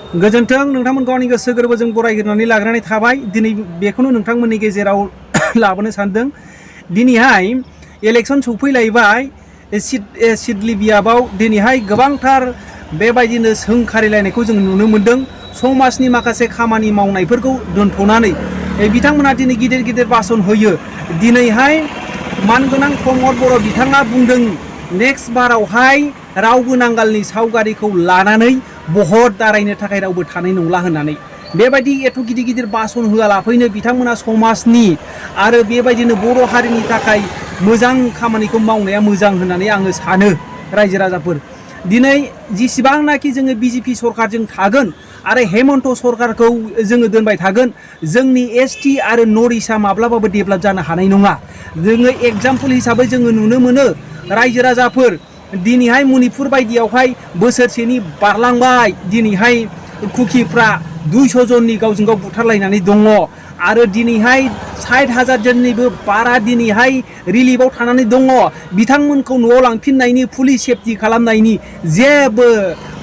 गोजोन्थों नोंथांमोनखौ आंनि गोसो गोरबोजों बरायग्रोनानै लाग्रोनानै थाबाय। दिनै बेखौनो नोंथांमोननि गेजेराव लाबोनो सानदों। दिनैहाय इलेक्सन सफैलायबाय सिडलिबियाबाव दिनैहाय गोबांथार बेबायदिनो सोंखारिलायनायखौ जों नुनो मोन्दों। समाजनि माखासे खामानि मावनायफोरखौ दोनथ'नानै बिथांमोना दिनै गिदिर गिदिर भाषण होयो। दिनैहाय मानगोनां प्रमद बर' बिथाङा बुंदों नेक्स्ट बारावहाय रावबो नांगालनि सावगारिखौ लानानै भट दारायनो थाखाय रावबो थानाय नंला होननानै। बेबायदि एथ' गिदिर गिदिर भाषण होआलाफैनो बिथांमोना समाजनि आरो बेबायदिनो बर' हारिनि थाखाय मोजां खामानिखौ मावनाया मोजां होननानै आङो सानो। रायजो राजाफोर दिनै जेसेबांनाखि जोङो बिजेपि सरकारजों थागोन आरो हेमन्त सरकारखौ जोङो दोनबाय थागोन, जोंनि एसटि आरो नर्थ इस्टआ माब्लाबाबो डेभेलप जानो हानाय नङा। जोङो एग्जाम्पल हिसाबै जोङो नुनो मोनो रायजो राजाफोर दिनैहाय मणिपुर बायदियावहाय बोसोरसेनि बारलांबाय दिनैहाय कुकिफ्रा 200 जननि गावजों गाव बुथारलायनानै दङ आरो दिनैहाय 60,000 जननिबो बारा दिनैहाय रिलिफआव थानानै दङ। बिथांमोनखौ न'आव लांफिननायनि पुलिस सेफटि खालामनायनि जेबो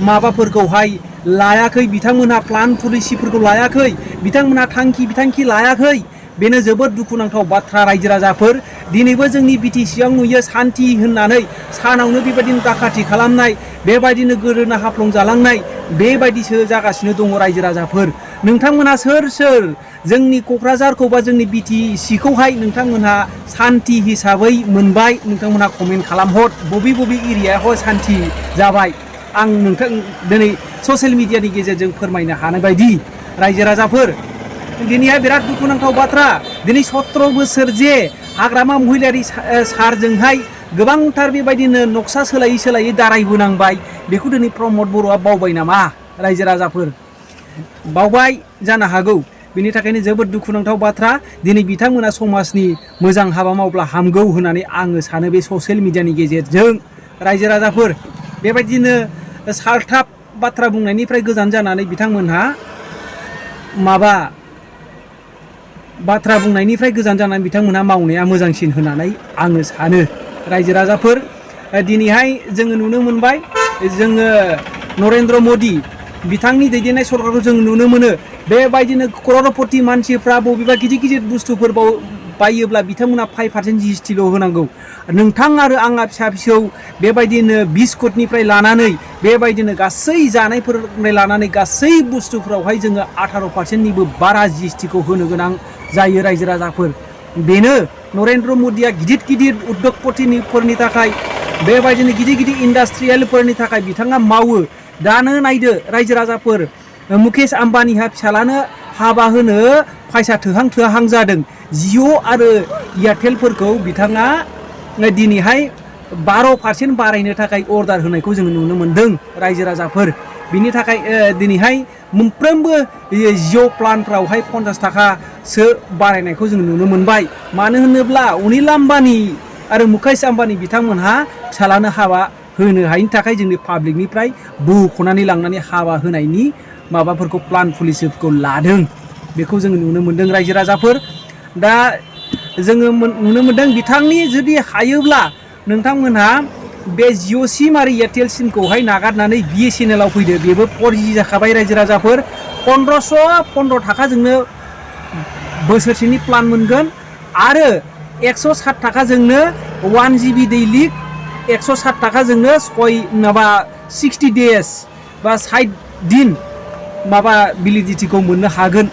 माबाफोरखौहाय लायाखै। बिथांमोनहा प्लान पलिसिफोरखौ लायाखै, बिथांमोनहा थांखि बिथांखि लायाखै। बेनो जोबोद दुखुनांथाव बाथ्रा। रायजो राजाफोर दिनैबो जोंनि बिटिसिआव नुयो सान्थि होननानै सानावनो बेबायदिनो दाखाथि खालामनाय, बेबायदिनो गोदोना हाफ्लं जालांनाय बेबायदिसो जागासिनो दङ। रायजो राजाफोर नोंथांमोनहा सोर सोर जोंनि क'क्राझारखौ बा जोंनि बिटिसिखौहाय नोंथांमोनहा सान्थि हिसाबै मोनबाय? नोंथांमोनहा कमेन्ट खालामहर बबे बबे एरियायाव सान्थि जाबाय। आं नोंथां दिनै ससियेल मिडियानि गेजेरजों फोरमायनो हानाय बायदि। रायजो राजाफोर दिनैहाय बिराद दुखुनांथाव बाथ्रा। दिनै 17 बोसोर जे हाग्रामा महिलारि सारजोंहाय गोबांथार बेबायदिनो नक्सा सोलायै सोलायै दारायबोनांबाय, बेखौ दिनै प्रमद बर'आ बावबाय नामा? रायजो राजाफोर बावबाय जानो हागौ। बेनि थाखायनो जोबोद दुखुनांथाव बाथ्रा। दिनै बिथांमोना समाजनि मोजां हाबा मावब्ला हामगौ होननानै आङो सानो बे ससियेल मिडियानि गेजेरजों। रायजो राजाफोर बेबायदिनो सालथाब बाथ्रा बुंनायनिफ्राय गोजान जानानै बिथांमोनहा बाथ्रा बुंनायनिफ्राय गोजान जानानै बिथांमोनहा मावनाया मोजांसिन होननानै आङो सानो। रायजो राजाफोर दिनैहाय जोङो नुनो मोनबाय, जोङो नरेन्द्र मदि बिथांनि दैदेननाय सरकारखौ जों नुनो मोनो। बेबायदिनो कररपति मानसिफ्रा बबेबा गिदिर गिदिर बुस्थुफोर बायोब्ला बिथांमोना 5% GST होनांगौ। नोंथां आरो आंहा फिसा फिसौ बेबायदिनो बिस्कुटनिफ्राय लानानै बेबायदिनो गासै जानायफोरनिफ्राय लानानै गासै बुस्थुफोरावहाय जोङो 18%निबो बारा GSTखौ होनो गोनां जायो। रायजो राजाफोर बेनो नरेन्द्र मदिया गिदिर गिदिर उद्यगपतिफोरनि थाखाय बेबायदिनो गिदिर गिदिर इन्डास्ट्रियेलफोरनि थाखाय बिथाङा मावो। दानो नायदो रायजो राजाफोर मुकेश आम्बानीहा फिसालानो हाबा होनो फैसा थोहां थोहां जादों। जिअ' आरो एयारटेलफोरखौ बिथाङा दिनैहाय 12% बारायनो थाखाय अर्डार होनायखौ जों नुनो मोन्दों। रायजो राजाफोर बिनि थाखाय दिनैहाय मोनफ्रोमबो जिअ' प्लानफ्रावहाय 50 थाखासो बारायनायखौ जों नुनो मोनबाय। मानो होनोब्ला अनिल आम्बानी आरो मुकेश आम्बानी बिथांमोनहा फिसालानो हाबा होनो हायिनि थाखाय जोंनि पाब्लिकनिफ्राय बुख'नानै लांनानै हाबा होनायनि माबाफोरखौ प्लान पलिसिफोरखौ लादों। बेखौ जोङो नुनो मोन्दों। रायजो राजाफोर दा जोङो नुनो मोन्दों बिथांनि जुदि हायोब्ला नोंथांमोनहा बे जिअ' सिम आरो एयारटेल सिमखौहाय नागारनानै BSNL फैदो। बेबो 4G जाखाबाय। रायजो राजाफोर 1515 थाखाजोंनो बोसोरसेनि प्लान मोनगोन आरो 160 थाखाजोंनो 1 GB दैलिक 160 थाखाजोंनो 60 डेज बा 60 दिन माबा भेलिडिटिखौ मोननो हागोन।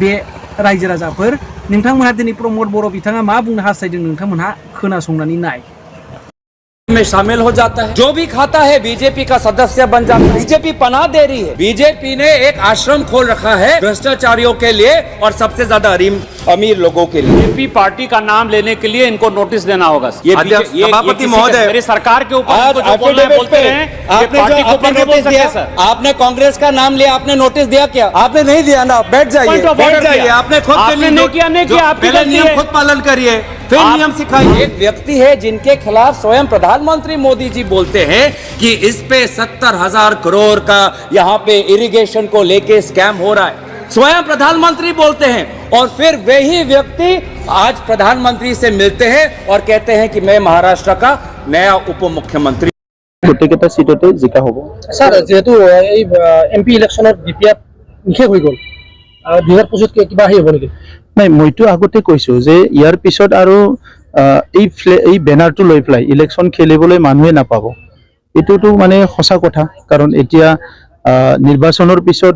बे रायजो राजाफोर नोंथांमोनहा दिनै प्रमद बर' बिथाङा मा बुंनो हास्थायदों नोंथांमोनहा खोनासंनानै नाय। में शामिल हो जाता है, जो भी खाता है बीजेपी का सदस्य बन जाता है। बीजेपी पनाह दे रही है। बीजेपी ने एक आश्रम खोल रखा है भ्रष्टाचारियों के लिए और सबसे ज्यादा अमीर लोगों के लिए। बीजेपी पार्टी का नाम लेने के लिए इनको नोटिस देना होगा। ये सभापति महोदय मेरी सरकार के ऊपर बोलते हैं आपने कांग्रेस का नाम लिया, आपने नोटिस दिया क्या? आपने नहीं दिया ना, बैठ जाइए। आपने खुद नहीं किया, पहले नियम खुद पालन करिए, फिर नियम सिखाइए। एक व्यक्ति है जिनके खिलाफ स्वयं प्रधानमंत्री मोदी जी बोलते हैं कि इस पे 70,000 करोड़ का यहाँ पे इरिगेशन को लेके स्कैम हो रहा है। स्वयं प्रधानमंत्री बोलते हैं और फिर वही व्यक्ति आज प्रधानमंत्री से मिलते हैं और कहते हैं कि मैं महाराष्ट्र का नया उप मुख्यमंत्री গোটেইকেইটা সিটতে জিকা হ'ব। স্যার যেহেতু এই এমপি ইলেকশনত বিপিএফ নিষেধ হৈ গ'ল 2025 কিবা আহি হ'ব নেকি? নাই, মইতো আগতে কৈছো যে ইয়াৰ পিছত আৰু এই বেনাৰটো লৈ পেলাই ইলেকশ্যন খেলিবলৈ মানুহে নাপাব। এইটোতো মানে সঁচা কথা, কাৰণ এতিয়া নিৰ্বাচনৰ পিছত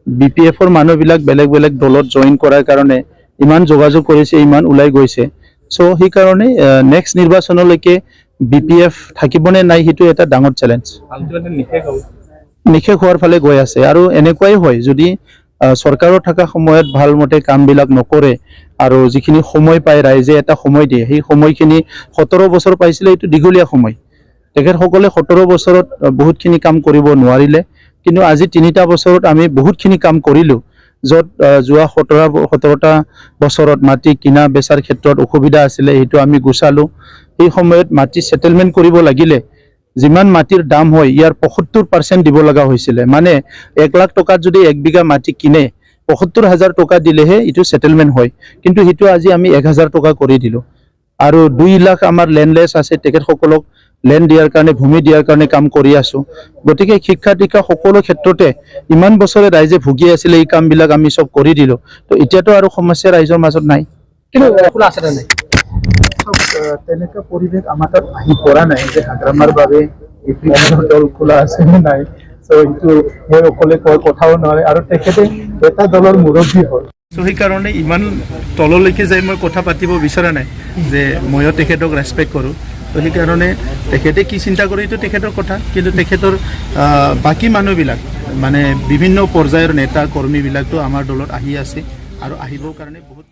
BPF-ৰ মানুহবিলাক বেলেগ বেলেগ দলত জইন কৰাৰ কাৰণে ইমান যোগাযোগ কৰিছে, ইমান ওলাই গৈছে। চ' সেইকাৰণে নেক্সট নিৰ্বাচনলৈকে BPF থাকিবনে নাই সেইটো এটা ডাঙৰ চেলেঞ্জ। নিষেধ হোৱাৰ ফালে গৈ আছে, আৰু এনেকুৱাই হয় যদি চৰকাৰৰ থকা সময়ত ভালমতে কামবিলাক নকৰে আৰু যিখিনি সময় পায় ৰাইজে এটা সময় দিয়ে, সেই সময়খিনি 17 বছৰ পাইছিলে, এইটো দীঘলীয়া সময়। তেখেতসকলে 17 বছৰত বহুতখিনি কাম কৰিব নোৱাৰিলে, কিন্তু আজি 3টা বছৰত আমি বহুতখিনি কাম কৰিলোঁ। য'ত যোৱা 17টা বছৰত মাটি কিনা বেচাৰ ক্ষেত্ৰত অসুবিধা আছিলে, সেইটো আমি গুচালোঁ। সেই সময়ত মাটি সেটেলমেণ্ট কৰিব লাগিলে যিমান মাটিৰ দাম হয় ইয়াৰ 75% দিব লগা হৈছিলে। মানে 1 লাখ টকাত যদি 1 বিঘা মাটি কিনে 75,000 টকা দিলেহে এইটো সেটেলমেণ্ট হয়, কিন্তু সেইটো আজি আমি 1,000 টকা কৰি দিলোঁ। আৰু 2 লাখ আমাৰ লেণ্ডলেছ আছে, তেখেতসকলক লেণ্ড দিয়াৰ কাৰণে, ভূমি দিয়াৰ কাৰণে কাম কৰি আছোঁ। গতিকে শিক্ষা দীক্ষা সকলো ক্ষেত্ৰতে ইমান বছৰে ৰাইজে ভুগি আছিলে, এই কামবিলাক আমি চব কৰি দিলোঁ। তো এতিয়াতো আৰু সমস্যা ৰাইজৰ মাজত নাই। কিন্তু খোলা আছে নে নাই? তেনেকুৱা পৰিৱেশ আমাৰ তাত আহি পৰা নাই যে হাগ্ৰামাৰ বাবে দল খোলা আছে নে নাই। চ' এইটো মই অকলে কৈ কথাও নোৱাৰে, আৰু তেখেতে এটা দলৰ মুৰব্বী হয়। চ' সেইকাৰণে ইমান তললৈকে যাই মই কথা পাতিব বিচৰা নাই, যে ময়ো তেখেতক ৰেচপেক্ট কৰোঁ। তো সেইকাৰণে তেখেতে কি চিন্তা কৰে এইটো তেখেতৰ কথা, কিন্তু তেখেতৰ বাকী মানুহবিলাক মানে বিভিন্ন পৰ্যায়ৰ নেতা কৰ্মীবিলাকতো আমাৰ দলত আহি আছে আৰু আহিবৰ কাৰণে বহুত